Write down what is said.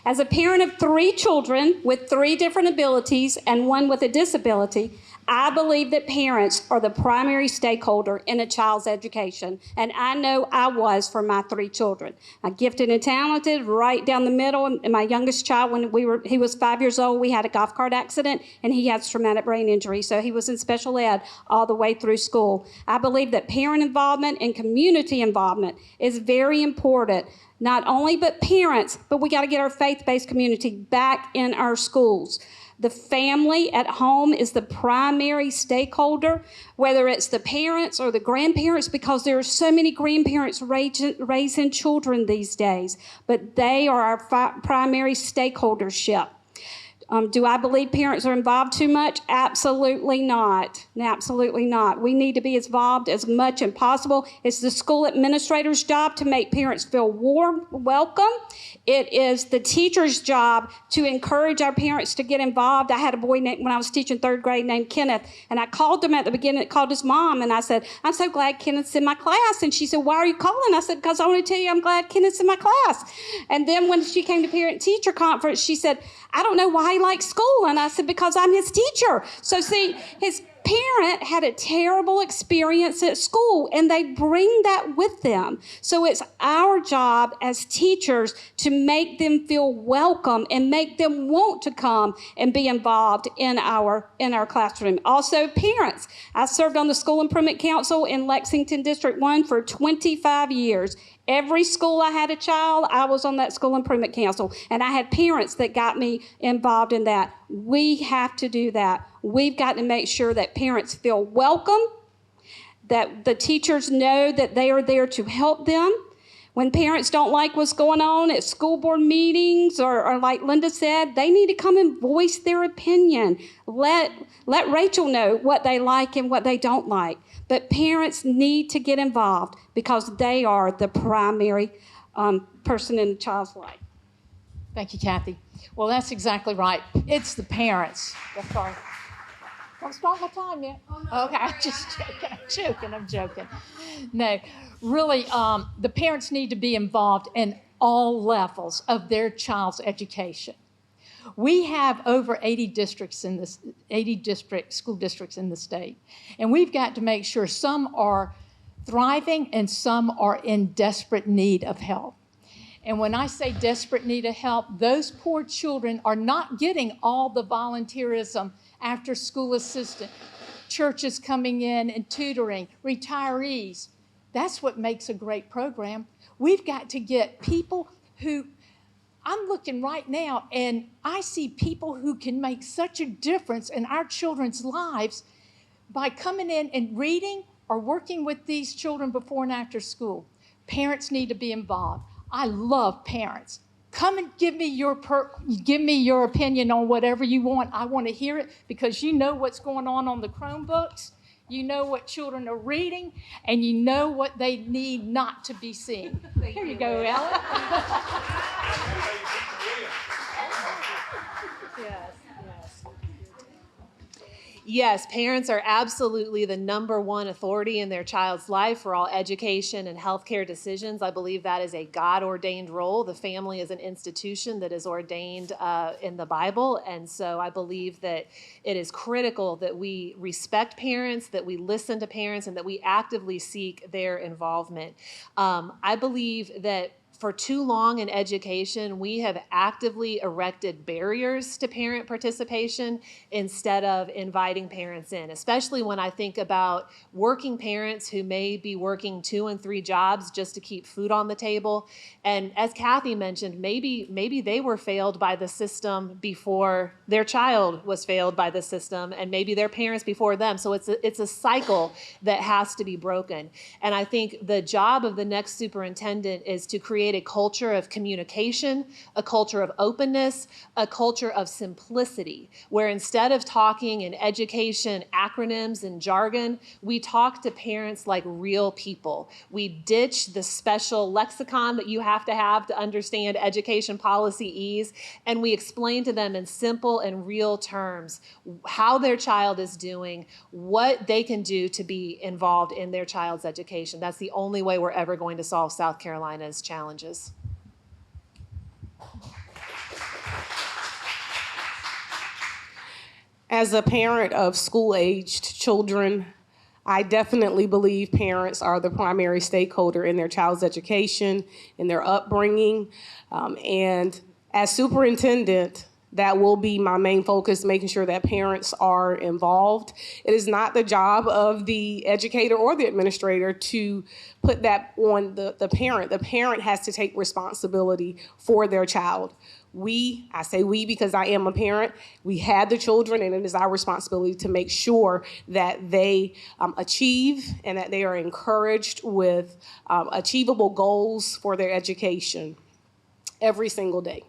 As a parent of 3 children with 3 different abilities and 1 with a disability, I believe that parents are the primary stakeholder in a child's education, and I know I was for my 3 children. Gifted and talented, right down the middle. And my youngest child, when he was 5 years old, we had a golf cart accident, and he has traumatic brain injury, so he was in special ed all the way through school. I believe that parent involvement and community involvement is very important. Not only but parents, but we got to get our faith-based community back in our schools. The family at home is the primary stakeholder, whether it's the parents or the grandparents, because there are so many grandparents raising children these days, but they are our primary stakeholdership. Do I believe parents are involved too much? Absolutely not. Absolutely not. We need to be involved as much as possible. It's the school administrator's job to make parents feel warm, welcome. It is the teacher's job to encourage our parents to get involved. I had a boy when I was teaching 3rd grade named Kenneth, and I called him at the beginning, called his mom, and I said, I'm so glad Kenneth's in my class. And she said, why are you calling? I said, because I want to tell you I'm glad Kenneth's in my class. And then when she came to parent-teacher conference, she said, I don't know why he likes school. And I said, because I'm his teacher. So see, his parent had a terrible experience at school, and they bring that with them. So it's our job as teachers to make them feel welcome and make them want to come and be involved in our classroom. Also, parents. I served on the School Improvement Council in Lexington District 1 for 25 years. Every school I had a child, I was on that School Improvement Council, and I had parents that got me involved in that. We have to do that. We've got to make sure that parents feel welcome, that the teachers know that they are there to help them. When parents don't like what's going on at school board meetings, or like Linda said, they need to come and voice their opinion. Let Rachel know what they like and what they don't like. But parents need to get involved because they are the primary person in the child's life. Thank you, Kathy. Well, that's exactly right. It's the parents. Sorry. Don't start my time yet. Oh, no, okay, I'm joking. No, really, the parents need to be involved in all levels of their child's education. We have over 80 school districts in the state, and we've got to make sure some are thriving and some are in desperate need of help. And when I say desperate need of help, those poor children are not getting all the volunteerism, after school assistant, churches coming in and tutoring, retirees. That's what makes a great program. We've got to get people who, I'm looking right now and I see people who can make such a difference in our children's lives by coming in and reading or working with these children before and after school. Parents need to be involved. I love parents. Come and give me your opinion on whatever you want. I want to hear it because you know what's going on the Chromebooks. You know what children are reading, and you know what they need not to be seeing. Here you go, Ellen. Yes, parents are absolutely the #1 authority in their child's life for all education and healthcare decisions. I believe that is a God-ordained role. The family is an institution that is ordained in the Bible, and so I believe that it is critical that we respect parents, that we listen to parents, and that we actively seek their involvement. I believe that for too long in education, we have actively erected barriers to parent participation instead of inviting parents in, especially when I think about working parents who may be working 2 and 3 jobs just to keep food on the table. And as Kathy mentioned, maybe they were failed by the system before their child was failed by the system, and maybe their parents before them. So it's a cycle that has to be broken. And I think the job of the next superintendent is to create a culture of communication, a culture of openness, a culture of simplicity, where instead of talking in education acronyms and jargon, we talk to parents like real people. We ditch the special lexicon that you have to understand education policy ease, and we explain to them in simple and real terms how their child is doing, what they can do to be involved in their child's education. That's the only way we're ever going to solve South Carolina's challenges. As a parent of school-aged children, I definitely believe parents are the primary stakeholder in their child's education, in their upbringing. And as superintendent, that will be my main focus, making sure that parents are involved. It is not the job of the educator or the administrator to put that on the parent. The parent has to take responsibility for their child. I say we because I am a parent, we had the children, and it is our responsibility to make sure that they achieve and that they are encouraged with achievable goals for their education every single day.